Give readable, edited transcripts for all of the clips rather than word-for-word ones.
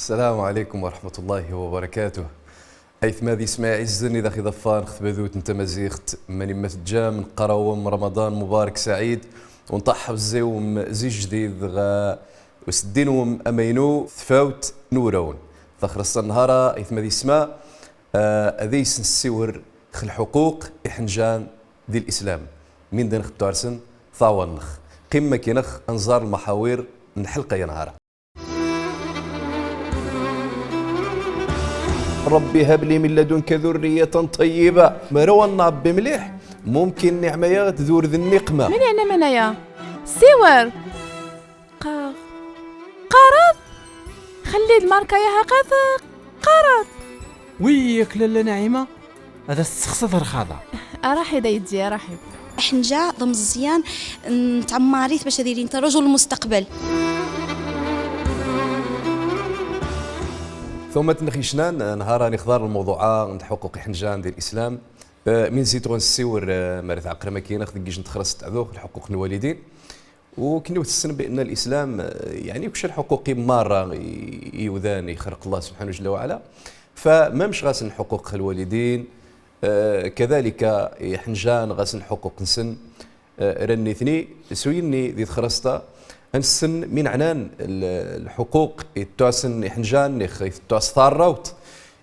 السلام عليكم ورحمة الله وبركاته. أيث ماذي اسماعيل الزني ذا خضفان خذبذوت انت مزيخت ماني متجا من قروم رمضان مبارك سعيد ونطحب زيوم زي جديد غا وسدينهم أمينو ثفاوت نورون ثخرص النهارة أيث ماذي اسما أذيس نسيور خل حقوق إحنجان ذي الإسلام من دين ختارسن ثاونخ قمة كينخ أنظار المحاور نحلقة ينهار. ربي هب لي من لدنك ذرية طيبة مروى النعب مليح ممكن نعمة تذور ذي النقمة من يعني منايا سيور قرض خلي الماركة يا هكذا قرض وياك لاله نعيمة هذا السخص رخاضة أراحي دا يجي أراحي حنجا ضم مزيان نتعماريت باش هذيري انت رجل المستقبل. ثم تنخيشنان نهار نختار الموضوع عند حقوق حنجان ديال الاسلام من زيتون السيور مارث عقر ماكينه خديش نتخرص تعذوق الحقوق الوالدين وكنو تسن بان الاسلام يعني كش الحقوق ماره يوذان يخرق الله سبحانه جل وعلا فما مش غاسن حقوق الوالدين كذلك حنجان غاسن حقوق نسن رني ثني سويني ذي خرستا السن من عنان الحقوق التواسن حنجان التواس ثاروت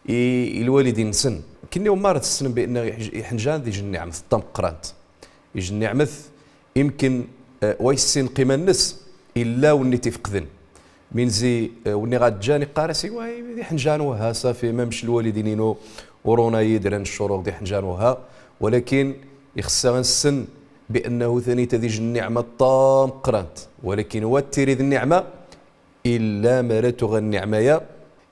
الوالدين سن كني ومارت السن بان حنجان ذي جن نعمث الطم قرانت يجن نعمث يمكن ويسين قيمة النس الا وني تفقدن من زي وني غاد جاني قارسي واي ذي حنجان وها صافي ما مش الوالدين ورونا يدرن الشروق ذي حنجان وها ولكن يخصها السن بأنه ثاني تذيج النعمة طام قرانت ولكن واتري ذي النعمة إلا مراتو النعمة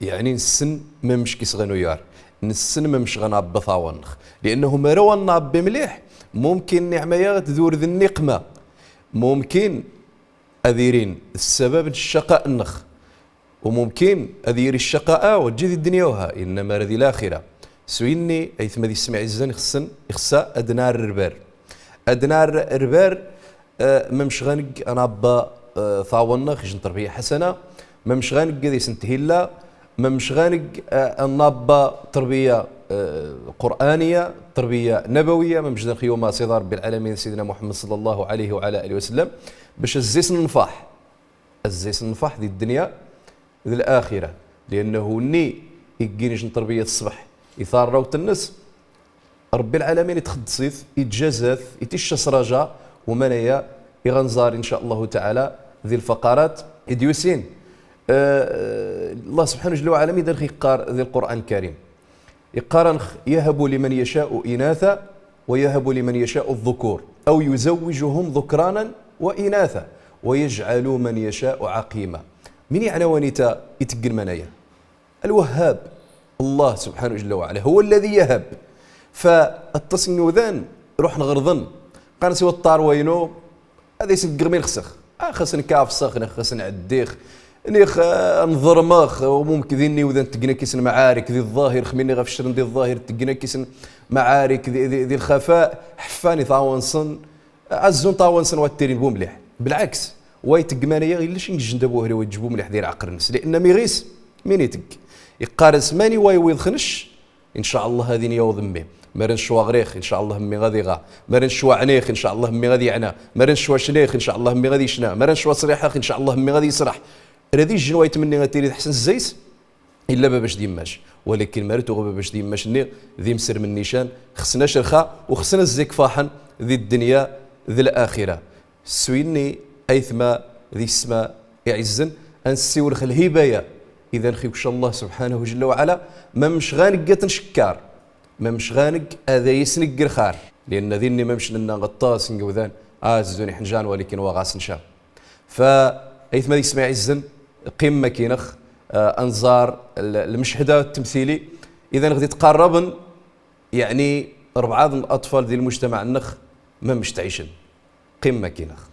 يعني السن ما مش كيس غنويار السن ما مش غنعب ثاونخ لأنه مروا نعب مليح ممكن نعمة تذور ذي النقمة ممكن أذيرين السبب الشقاء النخ وممكن أذير الشقاء وتجي الدنيا وها إنما رذي الآخرة سويني أيث ما ذي السمع الزن يخصا أدنار الربار أدنار الربار ممش غانق أنا با ثاونا خشن تربية حسنة ممش غانق ذي سنتهلا ممش غانق النابا تربية قرآنية تربية نبوية ممش ذا خيوما صدار بالعالمين سيدنا محمد صلى الله عليه وعلى آله وسلم باش الزيس النفاح الزيس النفاح ذي الدنيا ذي الآخرة لأنه ني يجينيش تربية الصبح إثار روت النس ربي العالمين يتخدصيث يتجازث يتشس رجاء ومنايا يغنزار إن شاء الله تعالى ذي الفقرات إديوسين الله سبحانه جل وعلا يدرخ يقار ذي القرآن الكريم يقارن يهب لمن يشاء إناثا ويهب لمن يشاء الذكور أو يزوجهم ذكرانا وإناثا ويجعل من يشاء عقيما من يعني ونيتا يتقل منايا الوهاب الله سبحانه جل وعلا هو الذي يهب فالتصن وذان روح نغرضن قال سوى الطار وينو هذا يسق غمين خسخ خسن كاف سخن خسن عديخ نيخ نظرماخ وممكن ذيني وذان تقنا كيسن معارك ذي الظاهر خميني غف الشرن ذي الظاهر تقنا كيسن معارك ذي الخفاء حفاني طاونصن عزون طاونصن والتيرين بو مليح بالعكس واي تقمانيا غير ليش نجندبوه هنا ويجيبو مليح ديال عقر الناس لان ميغيس مين يتق يقارس ماني واي ويدخنش ان شاء الله هذين يوض مي مرن شوا غريخ ان شاء الله مي غادي غا مرن شوا عنيخ ان شاء الله مي غادي عنا مرن شوا شنيخ ان شاء الله مي غادي شنا مرن شوا صريحه ان شاء الله مي غادي يصرح هذه الجنوة يتمنى غاتيري حسن الزيس الا باباش ديماش ولكن مرتو باباش ديماش ني ذي مسر من نيشان خصنا شرخه وخصنا الزيك فاحن ذي الدنيا ذي الاخره سويني ايثما ذي السماء يعزن انسيور خل هبايا اذا نخيوش الله سبحانه جل وعلا ما مش غانق تنشكار ما مش غانق هذا يسنق الخار لان ذيني ما مش لنا غطاس نقوذان زوني حنجان ولكن وغاس نشا فايثما ذي السماء يعزن قمه كينخ انظار المشهد التمثيلي اذا غادي تقربن يعني بعض الاطفال ديال المجتمع النخ ما مش تعيشن قمه كينخ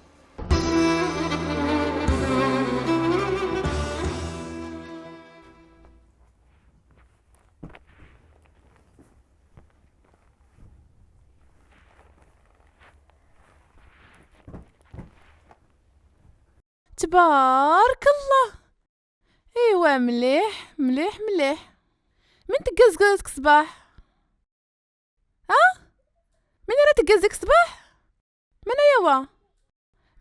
تبارك الله. ايوا مليح مليح مليح. من تقزقزك صباح؟ من راه تقزقزك صباح؟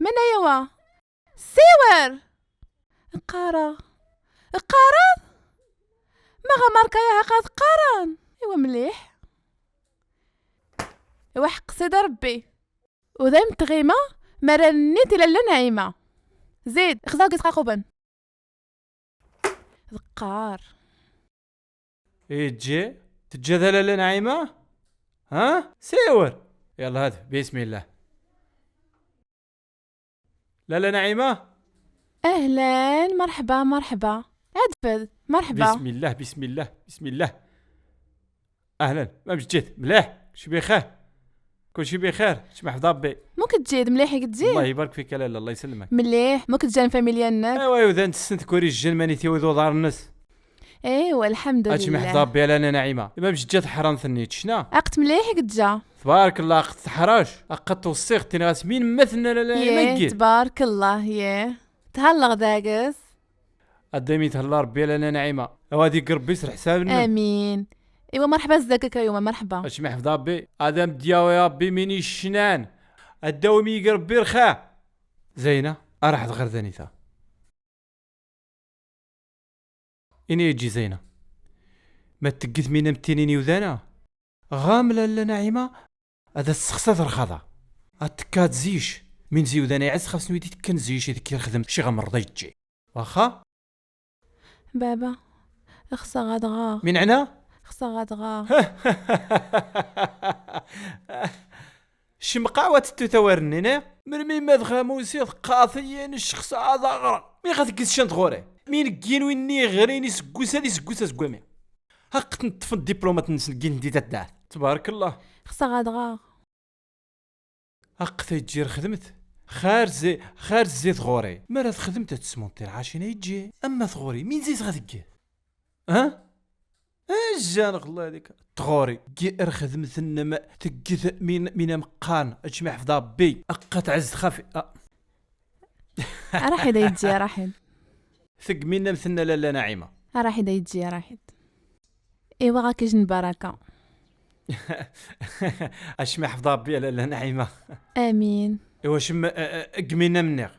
من ايوا سيور قارة ما غماركا يا هاقات قارن. ايوا مليح. ايوا حق سيد ربي ودايم تغيمة ما رنيت الا لا نعيمة. زيد خزاو قبن ذقار. تجي لالا نعيمة. سيور يلا هذا بسم الله. لالا نعيمة اهلا مرحبا ادفد مرحبا. بسم الله. اهلا ما جيت مليح كل شي بخير محفظ ربي. ممكن تجيد مليح تجي. الله يبارك فيك لالا الله يسلمك. مليح ممكن تجي فاميليانك. ايوا اذا انت سنت كوري الجن ماني تيوذو دار الناس. ايوا الحمد هادشي لله. محفظ ربي لالا نعيمة. ما جات حرام ثنيت شنا عقت مليح جا. تبارك الله عقت حراش عقت وصيختي غاسمين مثلنا لالا يه تبارك الله يه تهلغ داقس. قدامي تهلا ربي لالا نعيمة. وهادي قربي يسر حسابنا. امين. ايوا مرحبا زدك يوم مرحبا. اش محفظ ربي ادم دياو يا ربي ميني الشنان الدومي يقربي رخا زينة راح غير ثانيثا إني يجي زينة ما تقيت مين متينيني وذانا غاملة لا نعيمة هذا السخصة رخاضة اتكاد زيش من زي وذانا يعز خاص نويدي تكن زيش هذيك الخدم شي غمرضي تجي واخا بابا اخصى غادغا من عنا اخصى غادغا شمقاوة تتورنينا مرمي مدخا موسيد قاثيين الشخص هذا غرا مي غاتكس شنت غوري مين كين ويني غريني سكوسا سكوامي هاك نطف الدبلومات نسنكين دي تدار تبارك الله اخصى غادغا هاك تيجير خدمت خارج زيت غوري مرات خدمت تسمونتير عاشين يجي اما ثغوري مين زيت غادكي جانق الله هذيك تغوري جير خدمت انما تقث من مقان اجمع حفظ ربي اقات عز خافي راح يجي راح ثق منا مثلنا لالا نعيمة راح يجي راح ايوا غاك جن بركة. اشمع حفظ ربي لالا نعيمة. امين. ايوا شم قمينا منيغ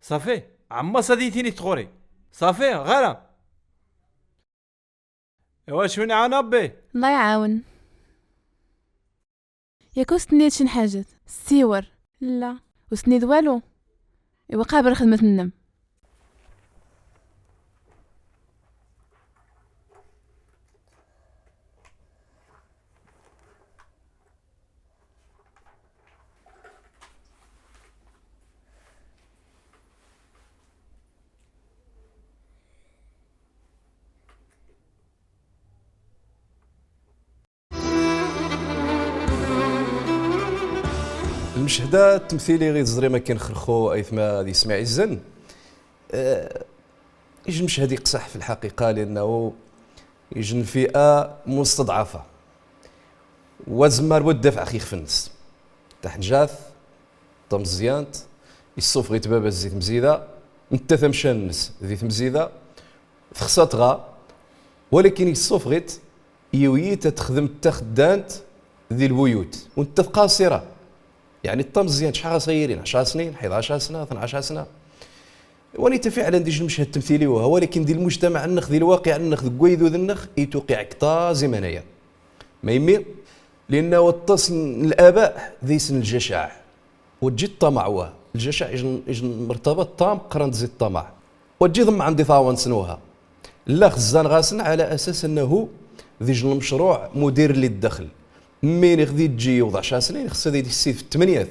صافي عما صديتيني تغوري صافي غير ايوا شنو نعاون ربي الله يعاون. ياكو سنيت شن حاجات السيور لا وسنيد والو. ايوا قابل خدمة النم. المشهدة التمثيلي غير الزري ما كان خرخو ايثما دي سماع الزن يجي المشهد يقصح في الحقيقة لأنه يجي الفئة مستضعفة وزمار والدفع أخي خفنس تحنجاث طمزيانت يصوف غيت بابا الزيت مزيدة انت ثمشان الناس ذي مزيدة فخصات غا ولكن يصوف غيت يويت تخدم التخدانت ذي البيوت وانت قاصرة يعني الطمزيان شحال صغيرين 10 سنين 11 سنة 12 سنة ونيت فعلا ديج المشهد التمثيلي وها ولكن دي المجتمع النخ ذي الواقع النخ ذي قويذو ذي النخ يتوقع كتا زمنيا ما يمي لأنه وتصل الآباء ذي سن الجشع وتجي الطمع واه الجشع يجن مرتبط طام قرن زي الطمع وتجي ضم عندي ثاون سنوها لا خزان غاسن على أساس أنه ذي المشروع مدير للدخل مين يخذي تجي يوضع 10 سنين خصو ذي السيد في الثمانينات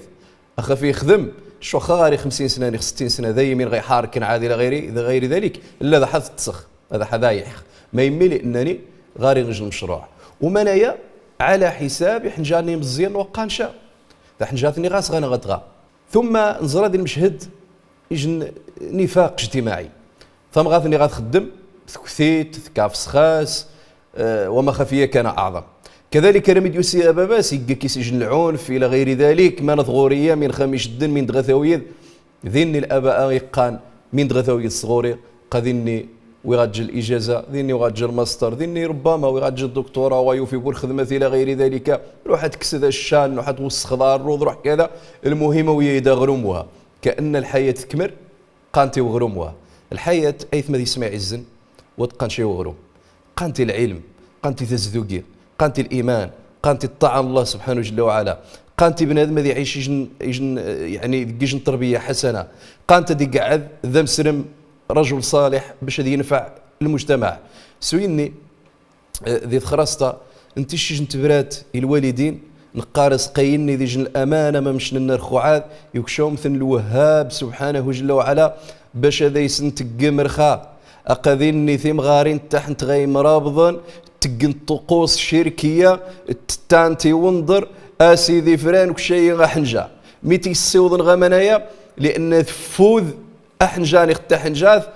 اخا فيه يخدم شو خا غاري 50 سنه 60 سنه ذا يمين غيحارك عادي غير ذلك الا ذا حظ تسخ هذا حذايح ما يمي لي انني غاري نجي المشروع ومنايا على حساب حنجاني مزيان وقانشا ذا حنجاتني غاس غانا غتغا ثم نزرى هذا المشهد يجن نفاق اجتماعي ثم غاثني غتخدم ثكثيت ثكاف سخاس وما خفيه كان اعظم كذلك رميد يوسي أباباس يقاك يسجن العنف إلى غير ذلك ما نثغورية من خميش الدن من دغثويد ذن الأباء يقان من دغثويد الصغوري قذني ويغتجي الاجازه ذيني وغتجي الماستر ذيني ربما ويغتجي الدكتوراه ويوفي بالخدمه الى غير ذلك، روح تكسد الشان، روح توسخ دار الروض، روح كذا. المهم وهي يدا غرمها كان الحياه تكمل قانتي وغرمها. الحياه ايث ما يسمع عزن وتقان شي وغروم، قانتي العلم، قانتي تزدوقي، قانتي الايمان، قانتي الطاعه الله سبحانه جل وعلا، قانتي بنادم هذا يعيش يجن يعني يجن تربيه حسنه، قانت دي قعد ذا مسلم رجل صالح باش هذا ينفع المجتمع. سويني ذي خراستا انت شجن تبرات الوالدين نقارس قيني ذي جن الامانه ما مش نرخو عاد يكشوم مثل الوهاب سبحانه جل وعلا باش هذا يسنتق مرخا اقذني ثيم غارين تحت غي مرابضا تقن طقوس شركيه تانتي وانظر اسيدي فران وكشي غحنجا ميتي السيوض غمنايا لان فوذ احنجاني اخت حنجاث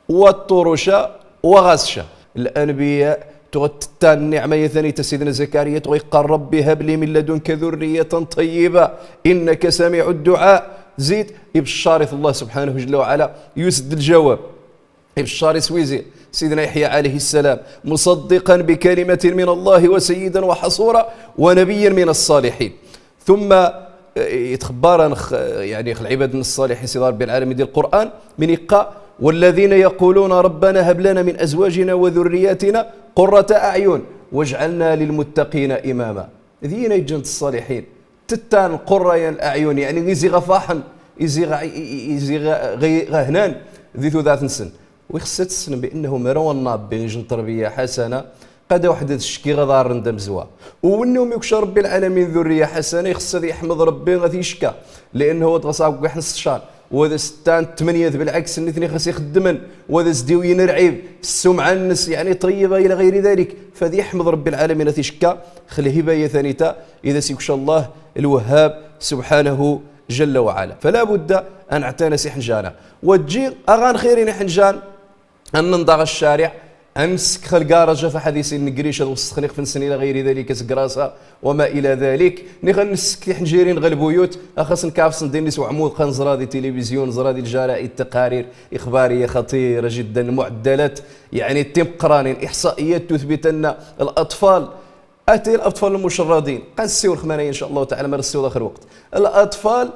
والطرشا وغسشا الانبياء تغتتان النعمه ثاني سيدنا زكريا قال ربي هب لي من لدنك ذريه طيبه انك سميع الدعاء. زيد يبشارث الله سبحانه جل وعلا يسد الجواب يبشار سويزي سيدنا يحيى عليه السلام مصدقا بكلمه من الله وسيدا وحصورا ونبيا من الصالحين. ثم يتخبر يعني العباد من الصالحين سيدنا رب العالمين ديال القران من يقى والذين يقولون ربنا هب لنا من ازواجنا وذرياتنا قرة اعين واجعلنا للمتقين اماما. ذينا يجنت الصالحين تتان القرة الاعين يعني يزيغ فاحن يزيغ غهنان ذي ذات سن ويخص تسن بانه مرونا بيجن تربيه حسنه قد واحد الشكي غدار ندم زوا وانهم يكشى ربي العالمين ذريه حسنه يخص يحمد ربي غادي يشكى لانه تصاوب كحن الشان وهذا ستان ثمانيه بالعكس الاثنين خاص يخدمن وهذا زديوين رعيب السمعه الناس يعني طيبه الى غير ذلك فذي يحمد ربي العالمين تيشكى خلي هبايه ثانيته اذا سيكشى الله الوهاب سبحانه جل وعلا. فلا بد ان اعتنس حنجانا وتجي اغان خيرين حنجان ان نضغ الشارع امسك خلقارجه في حديث النقريش وسخنيق في السن الى غير ذلك سكراسه وما الى ذلك نغن نسك حنجيرين غير البيوت اخص نكافس ندير نسوع عمود خنزرا دي تلفزيون زرادي الجرائد تقارير اخباريه خطيره جدا معدلات يعني تم قرانين احصائيات تثبت ان الاطفال اتي الاطفال المشردين قنسيو الخمانيه ان شاء الله تعالى ما نسيو اخر وقت الاطفال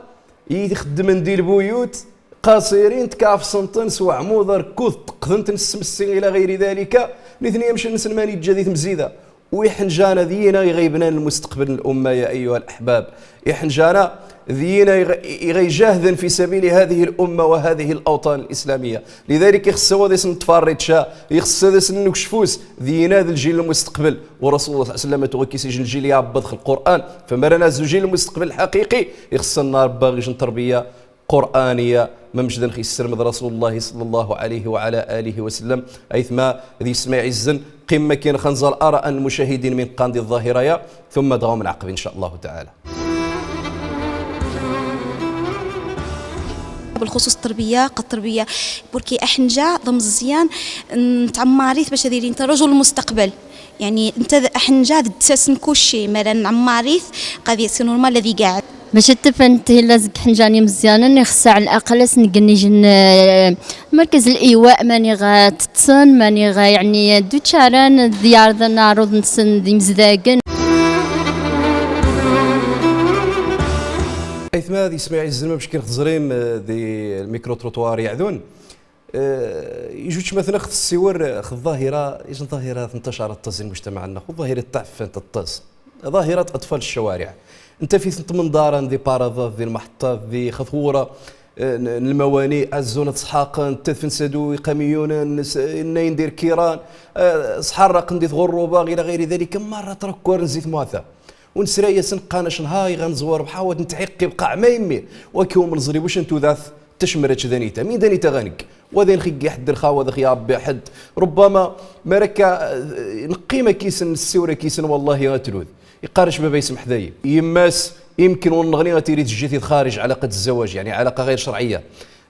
يخدم ندير البيوت قصيرين تكاف سنطن سوا عمود ركوض تقذنت نسمسي الى غير ذلك الاثنين يمشي نسلماني جديد مزيده ويحنجانا ذينا يغيبنا المستقبل الامه يا ايها الاحباب يحنجانا ذينا يغيجاهدا في سبيل هذه الامه وهذه الاوطان الاسلاميه. لذلك يخص هذا اسم تفاريتشا يخص هذا اسم نكشفوس ذينا ذا الجيل المستقبل ورسول الله صلى الله عليه وسلم توكيس الجيل يعبد في القران فمرنا الجيل المستقبل الحقيقي يخص النار باغي تربيه قرآنية ممجدا خي السرمد رسول الله صلى الله عليه وعلى آله وسلم أيثما ذي سمع عزن قمة كين خنزر أرى المشاهدين من قاندي الظاهرة ثم دغوم العقب إن شاء الله تعالى. بالخصوص التربيه التربيه بركي احنجا ضم الزيان نتعماريث باش هذيري انت رجل المستقبل يعني انت احنجا تساسن كلشي مثلا عماريث قضيه سي نورمال الذي قاعد باش تفنت لازق حنجاني مزيانا نخص على الاقل نقني جن مركز الايواء ماني غا تتصن ماني غا يعني دوتشاران ديار ذا نعرض نسن دي مزداقن ايثما هذه سمعي الزلمه باش كنخزريم دي الميكرو تروطوار يعذون يجوج مثلا خذ السور خذ ظاهره ايش ظاهره انتشرت في مجتمعنا خذ ظاهره تعفن الطاس ظاهره اطفال الشوارع انت في ثنت من دارا ذي بارادات ذي المحطات ذي خثوره الموانئ الزونه سحاقا تدفن سدوي قميون ناين دير كيران سحرق ندير غروبه الى غير ذلك مره تركور نزيد مواثا ونسرايا سنقانش نهاي غنزور بحاول نتحقي بقع ما يمي وكيوم نزري واش انتو ذاث تشمرت ذانيتا مين دانيتا غانك وذين خي حد الخاوه ذا خياب حد ربما مركا نقيمه كيسن السوره كيسن والله غتلوذ يقارش بابا يسمح ذاي يماس يمكن ونغني غتيري تجي خارج علاقه الزواج يعني علاقه غير شرعيه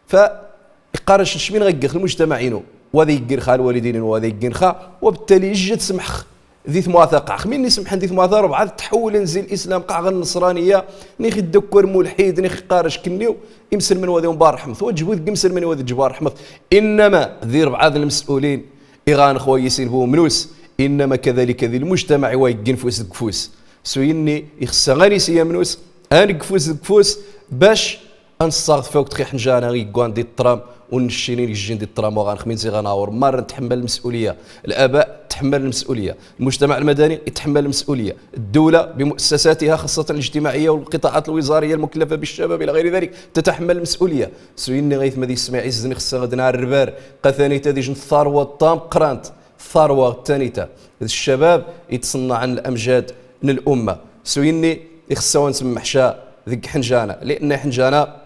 فيقارش شمين غيقخ المجتمعين وهذا يقير خا الوالدين وهذا يقير خا وبالتالي يجي تسمح ذي ثمواثقة خمين نسمح ذي ثمواثقة بعد تحول نزيل الإسلام قاع النصرانية نيخ الدكور ملحد نيخ قارش كنيو يمسل من وذي مبار رحمث وجبوذ يمسل من وذي جبار رحمث إنما ذي بعض المسؤولين إغان خويسين هو منوس إنما كذلك ذي المجتمع ويقين فوس كفوس سويني يخسغاني سيا منوس أنا كفوس باش أنصاغ فوق تخي حنجانا غيقوان دي الطرام ونشينين يجين دي الطرام وغان خمين زي غناور مرة نتحمل المسؤولية الآباء تحمل المسؤولية المجتمع المدني يتحمل المسؤولية الدولة بمؤسساتها خاصة الاجتماعية والقطاعات الوزارية المكلفة بالشباب إلى غير ذلك تتحمل المسؤولية سويني غيث مدي يسمع عزني خصها غدنا الربار قثاني تديجن الثروة الطام قرانت الثروة الثانية الشباب يتصنع عن الأمجاد من الأمة سويني يخصها نسمح حشاء ذيك حنجانا لأن حنجانا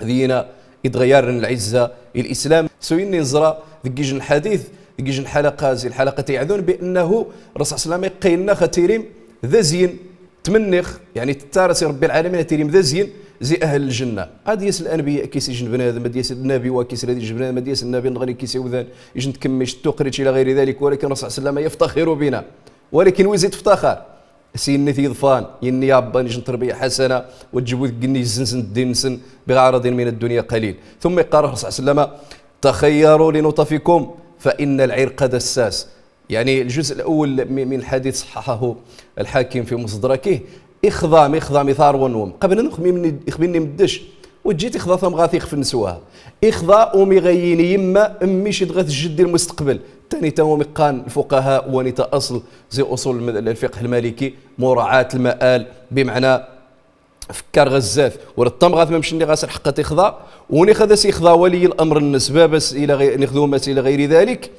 ذينا يتغير العزة الإسلام سويني نزرى ذيك الحديث ذيك الحلقة زي الحلقة يعذون بأنه الرسول صلى الله عليه وسلم قيلنا ختيريم ذا زين تمنخ يعني تتارس ربي العالمين تيريم ذا زين زي أهل الجنة هذا يس الأنبياء كيس يجن بنادم هذا يس النبي وكيس الذي يجن بنادم هذا يس النبي نغني كيس يوذان يجن تكمش تقرج إلى غير ذلك ولكن الرسول صلى الله عليه وسلم يفتخر بنا ولكن ويزيد افتخار سيني في ضفان يني يابا نجن تربية حسنة وتجيبوا ذقني زنسن الدين سن بغرض من الدنيا قليل ثم يقال الرسول صلى الله عليه وسلم تخيروا لنطفكم فإن العرق دساس يعني الجزء الأول من الحديث صححه الحاكم في مصدركه إخضام مثار ونوم قبل نخمي يخبيني مدش وجيت إخضا ثم غاثيخ في النسوها إخضاء ومغييني يما أميش يدغث الجد المستقبل تاني تو مقان الفقهاء ونتا أصل زي أصول الفقه المالكي مراعاة المآل بمعنى فكار غزاف ورطم غاث ممشي اللي غاسر حقة إخضاء وني خذا سيخضا ولي الأمر النسبة بس إلى نخذومة إلى غير ذلك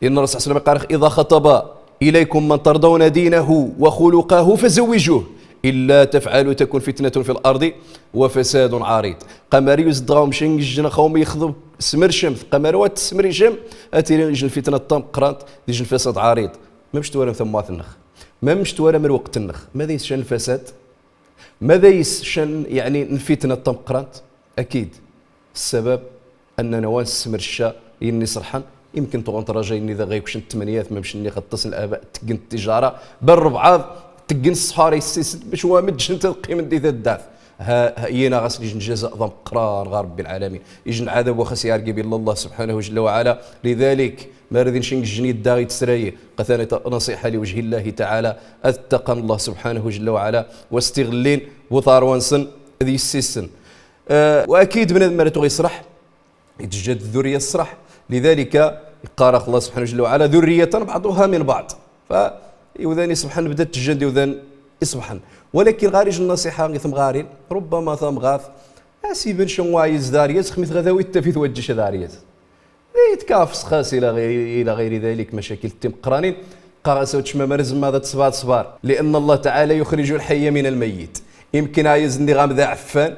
إن الرسول صلى الله عليه وسلم قال إذا خطب إليكم من ترضون دينه وخلقه فزوجوه إلا تفعلوا تكون فتنة في الأرض وفساد عريض قمري يزدغاو مشين الجنة خوم يخضب سمر شمث قمروات سمري شم أتيرين يجن فتنة الطم قرانت يجن فساد عريض ما مش توالم ثم النخ ما مش توالم من وقت النخ ماذا يسشن الفساد ماذا يسشن يعني الفتنة الطم قرانت أكيد السبب أن نواس سمر الشاء يني صرحا يمكن تغون تراجعيني إذا غيكوش الثمانيات ما مش اللي غتصل الآباء تقن التجارة بالربعاض تقن الصحاري السيس باش هو مدش انت القيمة دي ذا الداف ها ينا غاسل يجن جزاء ضم قرار غار رب العالمين يجن عذاب وخس يرقي بالله الله سبحانه جل وعلا لذلك ما رذين شنق الجنيد داغي تسري قثاني نصيحة لوجه الله تعالى اتقن الله سبحانه جل وعلا واستغلين وطار وانسن ذي السيسن واكيد من المرات يصرح يتجدد الذرية الصرح لذلك قال الله سبحانه جل وعلا ذرية بعضها من بعض فيوذان يصبحن بدات تجند يوذان يصبحن ولكن غارج النصيحة ثم غارين ربما ثم غاث اسيبن شنوايز داريس خميث غذاوي التفيت وجش داريس يتكافس خاص الى غير ذلك مشاكل تم قرانين قاسوا تشما مرز ماذا تصبار لان الله تعالى يخرج الحي من الميت يمكن عايز ندي غام ذا عفان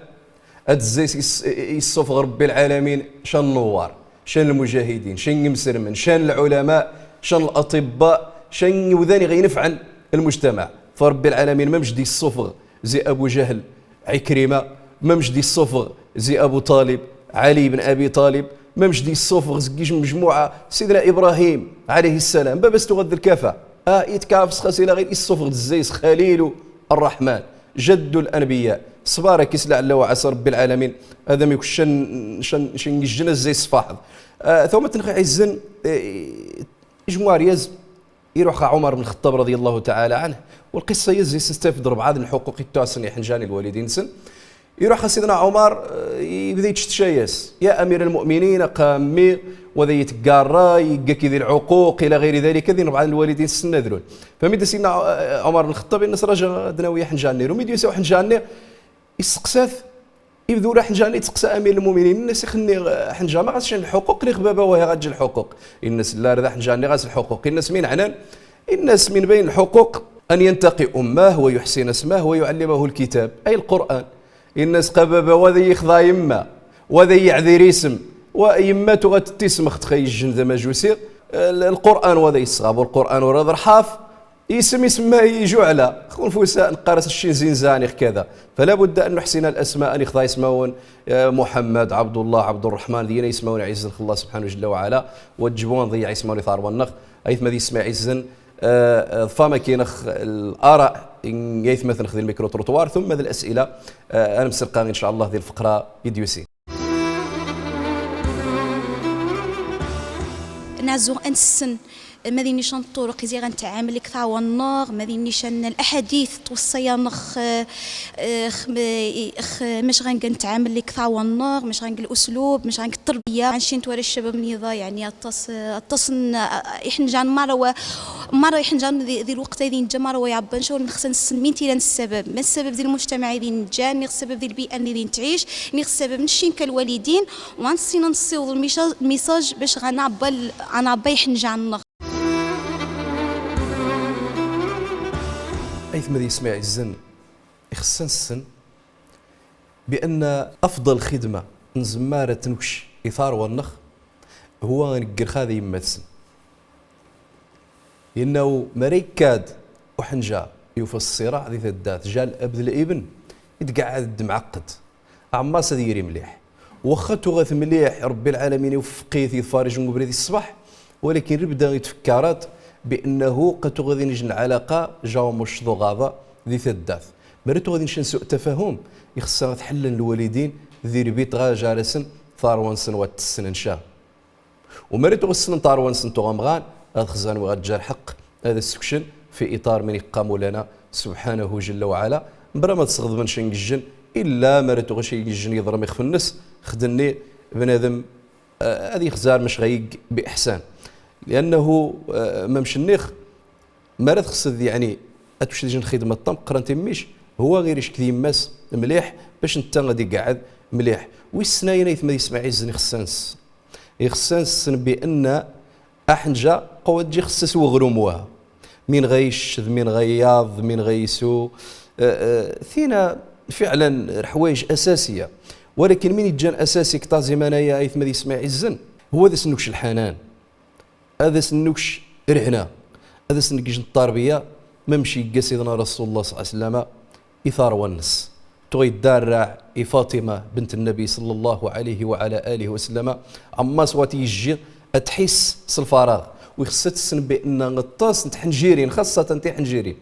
اتزيس يصفغ ربي العالمين شان النوار شان المجاهدين شان المسرمن شان العلماء شان الاطباء شان يوذاني غينفعن المجتمع فرب العالمين ما مش دي الصفغ زي ابو جهل عكرمه ما مش دي الصفغ زي ابو طالب علي بن ابي طالب ما مش دي الصفغ زكيش مجموعه سيدنا ابراهيم عليه السلام بس تغذي الكافه يتكافس خاسيلا غير الصفغ الزيس خليل الرحمن جد الانبياء صبارك يسلع الله وعسى رب العالمين هذا ما يكونش شن الجنة زي الصفاحض ثم تنخي عزن جموع رياز يروح عمر بن الخطاب رضي الله تعالى عنه والقصه يزي يستفد بعض الحقوق التاسن يحنجان الوالدين سن يروح سيدنا عمر يبدا يتشايس يا امير المؤمنين قامي وذا يتقارا يقاك ذي العقوق الى غير ذلك ذي بعض الوالدين السنادرون فميدا سيدنا عمر بن الخطاب الناس رجع دناوي حنجاني وميدا يسوي حنجاني يسقساث يبدو راح حنجاني تسقسى امير المؤمنين الناس يخني حنجا ما غاسش الحقوق اللي خبابه وهي غتجي الحقوق الناس لا راه حنجاني غاس الحقوق الناس مين عنان الناس من بين الحقوق ان ينتقي امه ويحسن اسمه ويعلمه الكتاب اي القران الناس قبابه وذا يخضى يما وذا يعذر اسم ويما تغتسمخ تخيج ذا مجوسي القران وذا يصغب والقران ورا رحاف اسمه يجعل خون فوساء نقارس الشين زنزاني كذا فلا بد ان نحسن الاسماء ان يخضى يسمون محمد عبد الله عبد الرحمن دينا يسمون عز الله سبحانه جل وعلا وتجبون ضيع يسمون ثار والنخ ايث ما ذي يسمع عزن فما كاينخ الاراء يايث مثلا خذ الميكرو تروتوار ثم هذه الاسئله انا مسرقا ان شاء الله هذه الفقره يديوسين نازو انسن ماذا نيشان الطرق زي غنتعامل كثا والنار ماذا نيشان الاحاديث توصيا نخ مش غنتعامل كثا والنار مش غنقول الاسلوب مش غنقول التربيه غنشين توري الشباب نيضا يعني التصن يحنجان مره يحنجان ذي الوقت ذي نجا مره ويعبن شو نخص نسمين تيران السبب ما السبب ذي المجتمع ذي نجا ني السبب ذي البيئه اللي نتعيش ني السبب نشين كالوالدين وغنسينا نصيوض الميساج باش غنعبى يحنجان أيث ماذا يسمع الزن يخصن السن بأن أفضل خدمة نزمارة تنكش إثار والنخ هو نقر خاذي يما السن لأنه مريكاد وحنجا يوفى الصراع ذي ثدات جا الأب الابن يتقعد معقد عماس ديري مليح واخا تغاث مليح ربي العالمين يوفقيه يفارج مبريد الصباح ولكن ربدا يتفكرات بانه قد غادي نجي العلاقه جاو مش ذو غاضه ذي ثداث مريتو غادي نشن سوء تفاهم يخصها تحل الوالدين ذي ربيت غا جالسن ثاروان سنوات السن ان شاء ومريتو غسن ثاروان سن تغمغان هذا خزان وغاد الحق هذا السكشن في اطار من يقام لنا سبحانه جل وعلا برا ما تصغض من شن الجن الا مريتو غشي الجن يضرم يخف النس خدني بنادم هذه خزار مش غيق باحسان لانه ما مشنيخ مرض خص يعني اتوش ديجن خدمه الطم قرنتي ميش هو غير يشكي ماس مليح باش انت غادي قاعد مليح والسناين يث ما يسمع يزني خصنس يخصنس بان احنجا قوه تجي خصس وغروموها من غيش من غياض من غيسو ثينا فعلا حوايج اساسيه ولكن من يتجان اساسي كطازي منايا يث ما يسمع الزن هو ذا سنوكش الحنان هذا سنوكش رهنا هذا سنكش التربيه ممشي سيدنا رسول الله صلى الله عليه وسلم إثار ونس تغي الدار فاطمة بنت النبي صلى الله عليه وعلى آله وسلم عما سواتي يجي تحس الفراغ ويخصت السن بأن غطاس نتحنجيرين خاصة تحنجيرين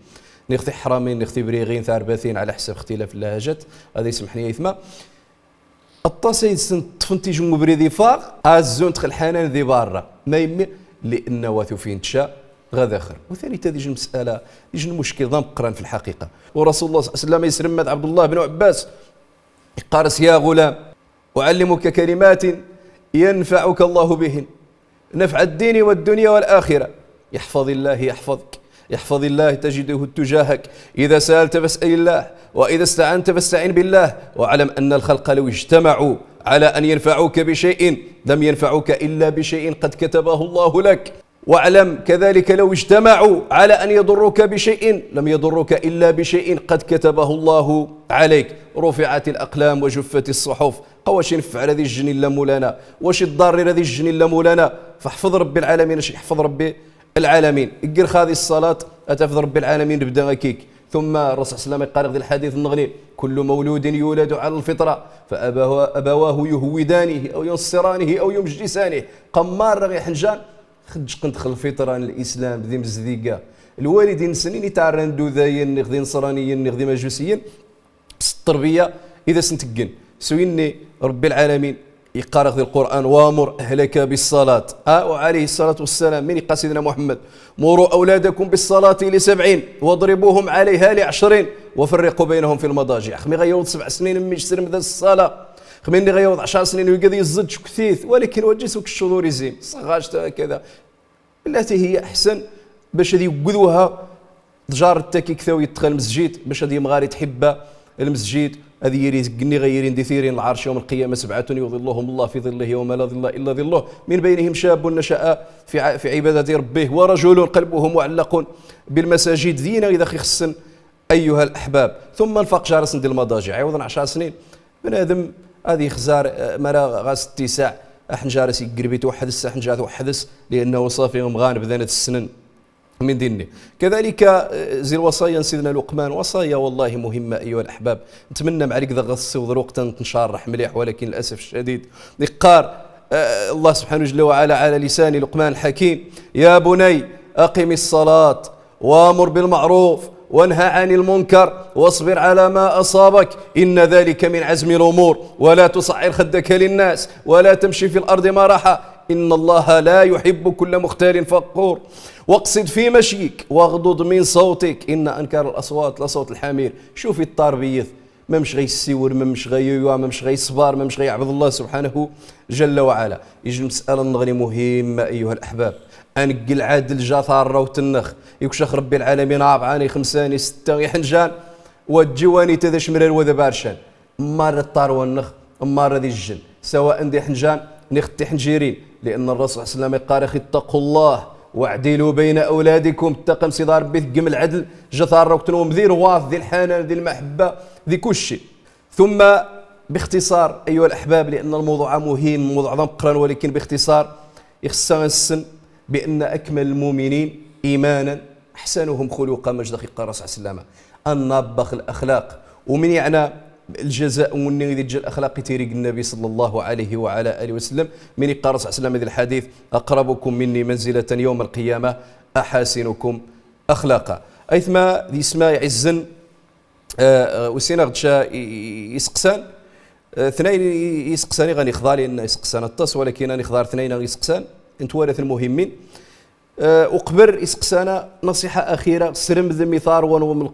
نختي حرامين نختي بريغين ثارباثين على حسب اختلاف اللهجات هذا يسمحني يثما الطاس يسن تفنتي جو بريدي فاق ازون تخل حنان ذي بارا ما يمي لأن واثو فين تشاء غدا اخر وثاني تيجي المساله يجي المشكل ضم قران في الحقيقه ورسول الله صلى الله عليه وسلم يسرمد عبد الله بن عباس قارس يا غلام اعلمك كلمات ينفعك الله بهن نفع الدين والدنيا والاخره يحفظ الله يحفظك يحفظ الله تجده تجاهك اذا سالت فاسال الله واذا استعنت فاستعن بالله واعلم ان الخلق لو اجتمعوا على ان ينفعوك بشيء لم ينفعوك الا بشيء قد كتبه الله لك واعلم كذلك لو اجتمعوا على أن يضروك بشيء لم يضروك إلا بشيء قد كتبه الله عليك رفعت الأقلام وجفت الصحف قواش ينفع هذه الجن إلا مولانا واش يضرر هذه الجن إلا مولانا فاحفظ رب العالمين اش يحفظ ربي العالمين اقر هذه الصلاة أتفض رب العالمين نبدا غكيك ثم الرسول صلى الله عليه وسلم قال في الحديث النغني كل مولود يولد على الفطرة فأبواه يهودانه أو ينصرانه أو يمجلسانه قمار رغي حنجان خدش قندخل الفطره الاسلام ذي مزديقه الوالدين سنين يتعرن دوذاين نغذي نصرانيين نغذي مجوسيين بس التربيه اذا سنتقن سويني رب العالمين يقرأ ذي القران وامر اهلك بالصلاه وعليه الصلاه والسلام من يقى سيدنا محمد مروا اولادكم بالصلاه ل7 واضربوهم عليها ل10 وفرقوا بينهم في المضاجع خمي غيوض 7 سنين مش سير مدى الصلاه خميني غيوض 10 سنين ويقضي يزج كثيث ولكن وجسوك الشذور يزيم صغاجت كذا التي هي احسن باش هذه يقذوها تجار التاكي كثاو يدخل المسجد باش هذه مغاري تحب المسجد هذه يري قني غيرين دثيرين العرش يوم القيامه 7 يظلهم الله في ظله يوم لا ظل الا ظله من بينهم شاب نشأ في عباده ربه ورجل قلبه معلق بالمساجد ذينا اذا خصن ايها الاحباب ثم انفق جارس ندير المضاجع عوضا 10 سنين بنادم هذه خزار مرا غاس اتساع احنجارس يقربيت وحدث احنجار وحدث لانه صافي مغانب ذنت السنن من ديني كذلك زي الوصايا سيدنا لقمان وصايا والله مهمه ايها الاحباب نتمنى معليك ذا غص وقت نشارح مليح ولكن للاسف الشديد قار الله سبحانه جل وعلا على لسان لقمان الحكيم يا بني أقم الصلاة وامر بالمعروف وانهى عن المنكر واصبر على ما أصابك إن ذلك من عزم الأمور ولا تصعر خدك للناس ولا تمشي في الأرض مرحا إن الله لا يحب كل مختال فخور واقصد في مشيك واغضض من صوتك إن أنكر الأصوات لصوت الحمير. شوفي التربية ما مش غيسيور ما مش غيوع ما مش غيصبر ما مش غيعبد الله سبحانه جل وعلا. يجي المسألة النغني مهمة أيها الأحباب. أنقل عادل جاثار روت النخ يكشخ ربي العالمين عابعاني خمساني ستة يحنجان والجواني تذا شمرير وذا بارشان مارة الطار والنخ مارة ذي الجن سواء دي حنجان نختي حنجيرين لأن الرسول صلى الله عليه وسلم قال اتقوا الله واعدلوا بين أولادكم تقم صدار بثقم العدل جثار روكتنهم ذي رواث ذي الحنان ذي المحبة ذي كل شيء. ثم باختصار أيها الأحباب لأن الموضوع مهم موضوع ضم قران ولكن باختصار يخصنا السن بأن أكمل المؤمنين إيمانا أحسنهم خلقا مجد قال الرسول صلى الله عليه وسلم النابخ الأخلاق ومن يعني الجزاء والنيل ذي الأخلاق تيريق النبي صلى الله عليه وعلى آله وسلم من قال الرسول صلى الله عليه وسلم ذي الحديث أقربكم مني منزلة يوم القيامة أحاسنكم أخلاقا. أيثما ذي اسماء عزن وسينا غدشا يسقسان اثنين يسقساني غني خضالي إن يسقسان الطس ولكن أنا خضار اثنين يسقسان انت ورث المهمين. وقبر يسقسانا نصيحة أخيرة سرمذ مثار ومن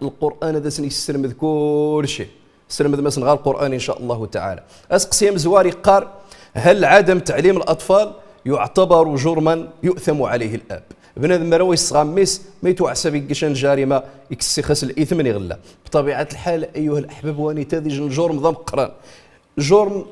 القرآن هذا سني سرمذ كل شيء سرمذ مثلا غير القرآن إن شاء الله تعالى. أسقسيم زواري قار هل عدم تعليم الأطفال يعتبر جرما يؤثم عليه الآب؟ بنادم مروي الصغاميس ما يتوعسى بكشان جارمة يكسي خس الإثم يغلى بطبيعة الحال أيها الأحباب واني تذي جرم ضم قران جرم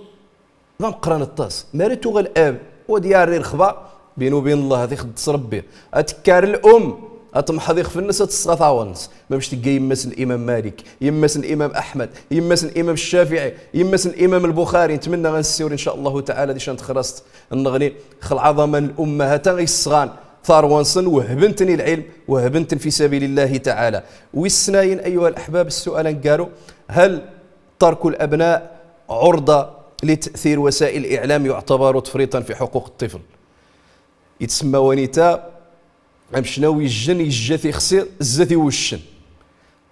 ضم قران الطاس مارتو غير الآب وديار الخبا بينو وبين الله هذه خدس ربي أتكار الأم أتمحض في الناس تصغى ونس ما باش تلقى يمسن الإمام مالك يمسن الإمام أحمد يمسن الإمام الشافعي يمسن الإمام البخاري نتمنى غنسيور إن شاء الله تعالى دي شان تخرست النغني خل عظما الأمهات غي الصغان ثار ونصن وهبنتني العلم وهبنتن في سبيل الله تعالى. والسناين أيها الأحباب السؤال قالوا هل ترك الأبناء عرضة لتأثير وسائل الإعلام يعتبر تفريطا في حقوق الطفل؟ يتسمى ونيتا مشناوي الجن يجاتي خسير الزاتي وشن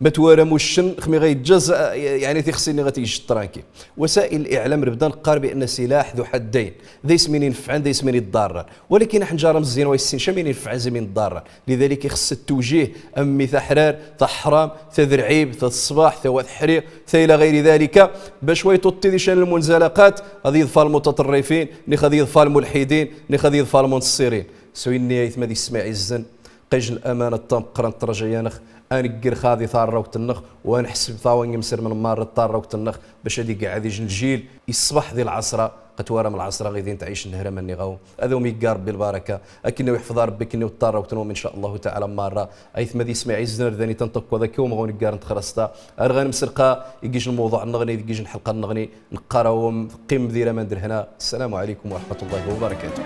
ما توارم وشن خمي غيتجاز يعني تيخسيني غتيجي الطرانكي. وسائل الاعلام ربدا نقار بان سلاح ذو حدين ذا يسمين ينفع ذا يسمين يضرر ولكن حنجار مزيان ويسين شمين ينفع زمين يضرر لذلك يخص التوجيه امي تحرار تحرام تذرعيب الصباح ثوات حريق الى غير ذلك باش ويططي ذي شان المنزلقات غادي يضفى المتطرفين ني غادي يضفى الملحدين ني غادي يضفى المنصرين سويني يثما ذي اسماعيل الزن قيج الامانه الطام قرن ترجيانخ انقر خاضي ثار روكت النخ ونحسب ثاوين يمسر من مار الطار روكت النخ باش هذيك قاعد يجي الجيل يصبح ذي العصره قتوارا من العصره غيدين تعيش النهر مني غاو هذا ميقار بالبركه اكنه يحفظ ربي كني الطار روكت ان شاء الله تعالى مره ايث مدي اسماعيل الزنر ذاني تنطق وذاك يوم غون يقار نتخرستا ارغان مسرقه يجيش الموضوع النغني يجيش الحلقه النغني نقراهم قيم ذي ما ندير هنا. السلام عليكم ورحمه الله وبركاته.